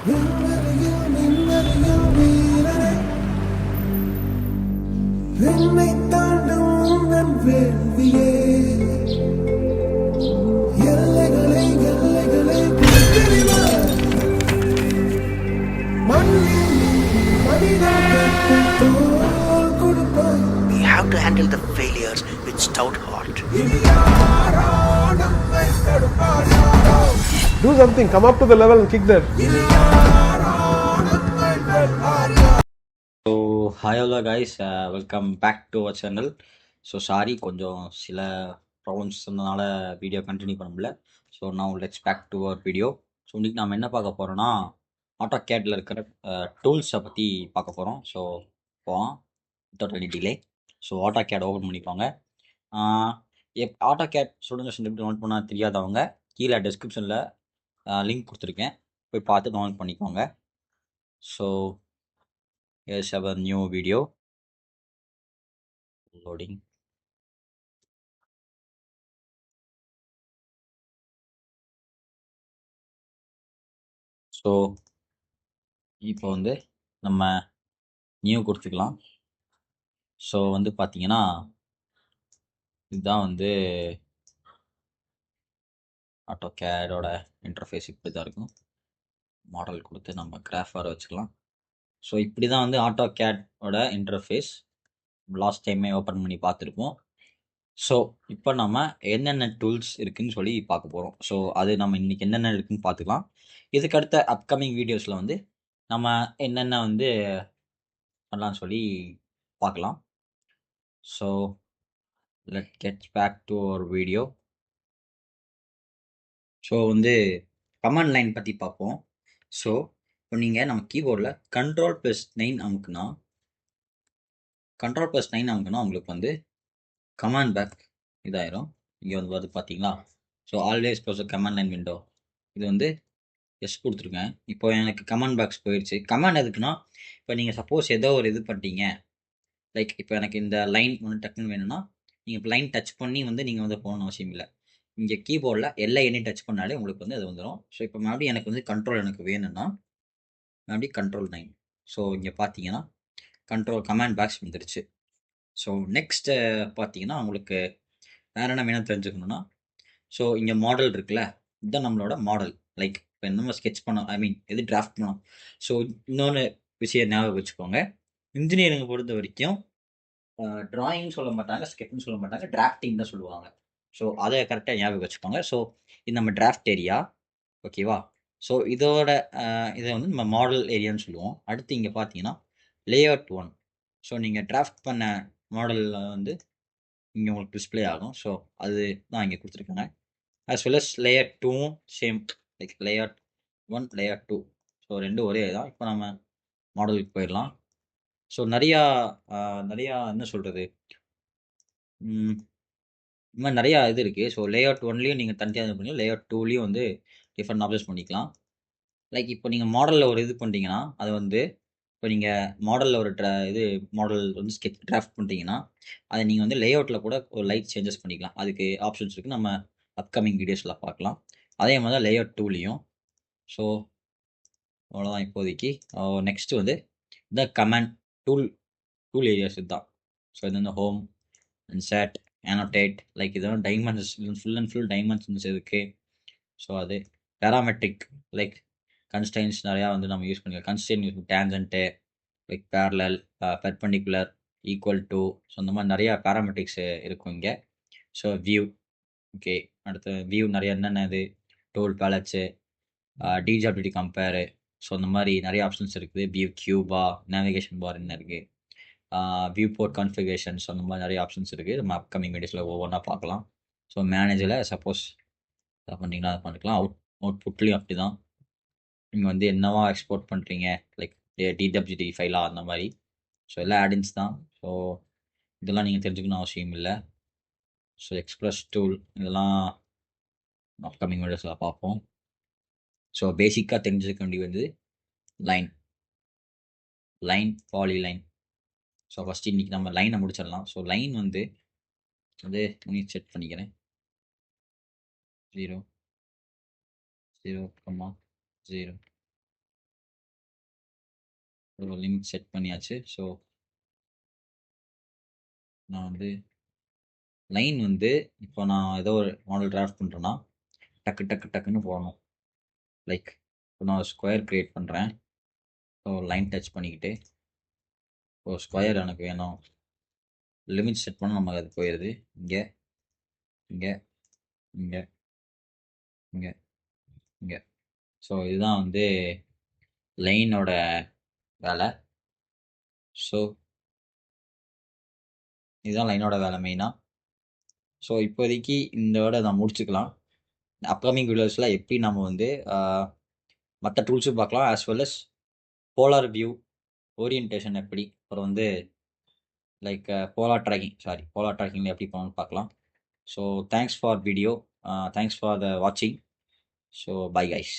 விண்வெளியில் விண்வெளியில் வீரனே விண்ணை தாண்டும் உந்தன் வேள்வியே எல்லைகளை எல்லைகளை பிரிவாய் மண்ணில் மனிதனுக்கு தோள் கொடுப்பாய். We have to handle the failures with stout heart. இனி யாரோ நம்மை தடுப்பார் யாரோ Do something, come up to the level and kick that. இனி யாரோ நம்மை வெல்வார் யாரோ. So hi hello guys, welcome back to our channel. So sorry, கொஞ்சம் சில ப்ராப்ளம்ஸ் இருந்ததுனால வீடியோ கண்டினியூ பண்ண முடியல. ஸோ நான் let's back to our video. So இன்றைக்கி நம்ம என்ன பார்க்க போகிறோன்னா, ஆட்டோ கேட்டில் இருக்கிற டூல்ஸை பற்றி பார்க்க போகிறோம். ஸோ போவோம் without any delay. So AutoCAD open பண்ணிக்கோங்க. ஆட்டோ கேட் ஸ்டூடெண்ட்ஸ் எப்படி டவுன்லோட் பண்ண தெரியாதவங்க கீழே டிஸ்கிரிப்ஷனில் லிங்க் கொடுத்துருக்கேன், போய் பார்த்து டவுன்லோட் பண்ணிக்கோங்க. So here's our new video loading. So இப்போ வந்து நம்ம நியூ கொடுத்துக்கலாம். ஸோ வந்து பார்த்தீங்கன்னா இதுதான் வந்து ஆட்டோ கேடோட இன்டர்ஃபேஸ் இப்படி தான் இருக்கும். மாடல் கொடுத்து நம்ம கிராஃபாக வச்சுக்கலாம். ஸோ இப்படி தான் வந்து ஆட்டோ கேடோட இன்டர்ஃபேஸ் லாஸ்ட் டைமே ஓப்பன் பண்ணி பார்த்துருப்போம். ஸோ இப்போ நம்ம என்னென்ன டூல்ஸ் இருக்குதுன்னு சொல்லி பார்க்க போகிறோம். ஸோ அது நம்ம இன்றைக்கி என்னென்ன இருக்குதுன்னு பார்த்துக்கலாம். இதுக்கு அடுத்த அப்கமிங் வீடியோஸில் வந்து நம்ம என்னென்ன வந்து பண்ணலான்னு சொல்லி பார்க்கலாம். So let get back to our video. So வந்து கமாண்ட் லைன் பற்றி பார்ப்போம். ஸோ இப்போ நீங்கள் நம்ம கீபோர்டில் Ctrl+9 அமுக்குனா உங்களுக்கு வந்து கமாண்ட் பேக் இதாயிரும். இங்கே வந்து வருது பார்த்தீங்களா. So always close command line window, இது வந்து எஸ் கொடுத்துருக்கேன். இப்போ எனக்கு கமாண்ட் பாக்ஸ் போயிடுச்சு. கமாண்ட் எதுக்குன்னா, இப்போ நீங்கள் சப்போஸ் ஏதோ ஒரு இது பண்ணிட்டீங்க, லைக் இப்போ எனக்கு இந்த லைன் ஒன்று டக்குன்னு வேணும்னா நீங்கள் இப்போ லைன் டச் பண்ணி வந்து நீங்கள் வந்து போகணும்னு அவசியம் இல்லை. இங்கே கீபோர்டில் எல்லா எண்ணையும் டச் பண்ணாலே உங்களுக்கு வந்து அது வந்துடும். ஸோ இப்போ மறுபடியும் எனக்கு வந்து கண்ட்ரோல் எனக்கு வேணும்னா மறுபடியும் Ctrl+9. ஸோ இங்கே பார்த்தீங்கன்னா கமாண்ட் பாக்ஸ் வந்துருச்சு. ஸோ நெக்ஸ்ட்டு பார்த்தீங்கன்னா உங்களுக்கு வேறு என்ன வேணும் தெரிஞ்சுக்கணுன்னா, ஸோ இங்கே மாடல் இருக்குல்ல, இதுதான் நம்மளோட மாடல். லைக் இப்போ நம்ம ஸ்கெட்ச் பண்ணோம், எது டிராஃப்ட் பண்ணோம். ஸோ இன்னொன்று விஷயம் ஞாபகம் வச்சுக்கோங்க, இன்ஜினியரிங் பொறுத்த வரைக்கும் ட்ராயிங் சொல்ல மாட்டாங்க, ஸ்கெட்ச்னு சொல்ல மாட்டாங்க, டிராஃப்டிங் தான் சொல்லுவாங்க. ஸோ அதை கரெக்டாக ஞாபகம் வச்சுக்கோங்க. ஸோ இது நம்ம டிராஃப்ட் ஏரியா, ஓகேவா. ஸோ இதோட இதை வந்து நம்ம மாடல் ஏரியான்னு சொல்லுவோம். அடுத்து இங்கே பார்த்தீங்கன்னா லேஅவுட் 1. ஸோ நீங்கள் டிராஃப்ட் பண்ண மாடலில் வந்து இங்கே உங்களுக்கு டிஸ்பிளே ஆகும். ஸோ அது தான் இங்கே கொடுத்துருக்காங்க. as well as லேயர் 2வும் same, like layer 1 layer 2. So ரெண்டும் ஒரே தான். இப்போ நம்ம மாடலுக்கு போயிடலாம். ஸோ நிறையா என்ன சொல்கிறது, இந்த மாதிரி நிறையா இது இருக்குது. ஸோ லேஅவுட் 1லேயும் நீங்கள் தனியாக இது பண்ணிக்கலாம், லேஅவுட் 2லேயும் வந்து டிஃப்ரெண்ட் ஆப்ஷன்ஸ் பண்ணிக்கலாம். லைக் இப்போ நீங்கள் மாடலில் ஒரு இது பண்ணிட்டீங்கன்னா, அது வந்து இப்போ நீங்கள் மாடலில் ஒரு மாடல் வந்து ஸ்கெட்ச் டிராஃப்ட் பண்ணிட்டீங்கன்னா, அதை நீங்கள் வந்து லேஅவுட்டில் கூட ஒரு லைட் சேஞ்சஸ் பண்ணிக்கலாம். அதுக்கு ஆப்ஷன்ஸ் இருக்குது, நம்ம அப்கமிங் வீடியோஸில் பார்க்கலாம். அதே மாதிரி தான் லேஅவுட் 2லேயும். ஸோ அவ்வளோதான் இப்போதைக்கு. நெக்ஸ்ட்டு வந்து இந்த கமாண்ட் டூல் ஏரியாஸ் இதுதான். ஸோ இது வந்து ஹோம், இன்சர்ட், annotate, லைக் இதெல்லாம் dimensions, full and full dimensions இருக்குது. ஸோ அது பேராமெட்ரிக், லைக் கன்ஸ்டைன்ஸ் நிறையா வந்து நம்ம யூஸ் பண்ணிக்கலாம். கன்ஸ்டைன், tangent, like parallel, perpendicular, equal to, so இந்த மாதிரி நிறையா பேராமெட்ரிக்ஸ் இருக்கும் இங்கே. So view, okay. அடுத்து வியூ நிறையா என்னென்ன இது, டோல் பேலட்ஸு, டிஜாபிலிட்டி கம்பேரு, ஸோ அந்த மாதிரி நிறைய ஆப்ஷன்ஸ் இருக்குது. வியூ கியூபா, நேவிகேஷன் பார் என்ன இருக்குது, வியூ போர்ட் கான்ஃபிகரேஷன்ஸ், அந்த மாதிரி நிறைய ஆப்ஷன்ஸ் இருக்குது. நம்ம அப்கமிங் வீடியோஸில் ஒவ்வொன்றா பார்க்கலாம். ஸோ மேனேஜில் சப்போஸ் அதை பண்ணிங்கன்னா அதை பண்ணிக்கலாம். அவுட்புட்லேயும் அப்படி தான், நீங்கள் வந்து என்னவா எக்ஸ்போர்ட் பண்ணுறீங்க, லைக் டிடபிள்யூடி ஃபைலாக அந்த மாதிரி. ஸோ எல்லாம் ஆடின்ஸ் தான். ஸோ இதெல்லாம் நீங்கள் தெரிஞ்சுக்கணும் அவசியம் இல்லை. ஸோ எக்ஸ்பிரஸ் டூல் இதெல்லாம் அப்கமிங் வீடியோஸில் பார்ப்போம். ஸோ பேசிக்காக தெரிஞ்சுக்க வேண்டியது லைன், பாலிலைன். ஸோ ஃபஸ்ட்டு இன்றைக்கி நம்ம லைனை முடிச்சிடலாம். ஸோ லைன் வந்து செட் பண்ணிக்கிறேன். 0 0, 0 ஒரு லிமிட் செட் பண்ணியாச்சு. ஸோ நான் வந்து லைன் வந்து இப்போ நான் ஏதோ ஒரு மாடல் டிராஃப்ட் பண்ணுறேன்னா டக்கு டக்கு டக்குன்னு போகணும். லைக் இப்போ நான் ஒரு ஸ்கொயர் க்ரியேட் பண்ணுறேன். ஸோ லைன் டச் பண்ணிக்கிட்டு ஒரு ஸ்கொயர் எனக்கு வேணும். லிமிட் செட் பண்ண நமக்கு அது போயிடுது. இங்கே இங்கே இங்கே இங்கே இங்கே. ஸோ இதுதான் வந்து லைனோட வேலை. ஸோ இதுதான் லைனோட வேலை மெயினாக. ஸோ இப்போதைக்கு இதோட நான் முடிச்சுக்கலாம். அப்கமிங் வீடியோஸில் எப்படி நம்ம வந்து மற்ற டூல்ஸும் பார்க்கலாம், as well as polar view orientation எப்படி, அப்புறம் வந்து லைக் போலார் ட்ராக்கிங்கில் எப்படி பண்ணணும்னு பார்க்கலாம். So thanks for video, thanks for the வாட்சிங். So bye guys.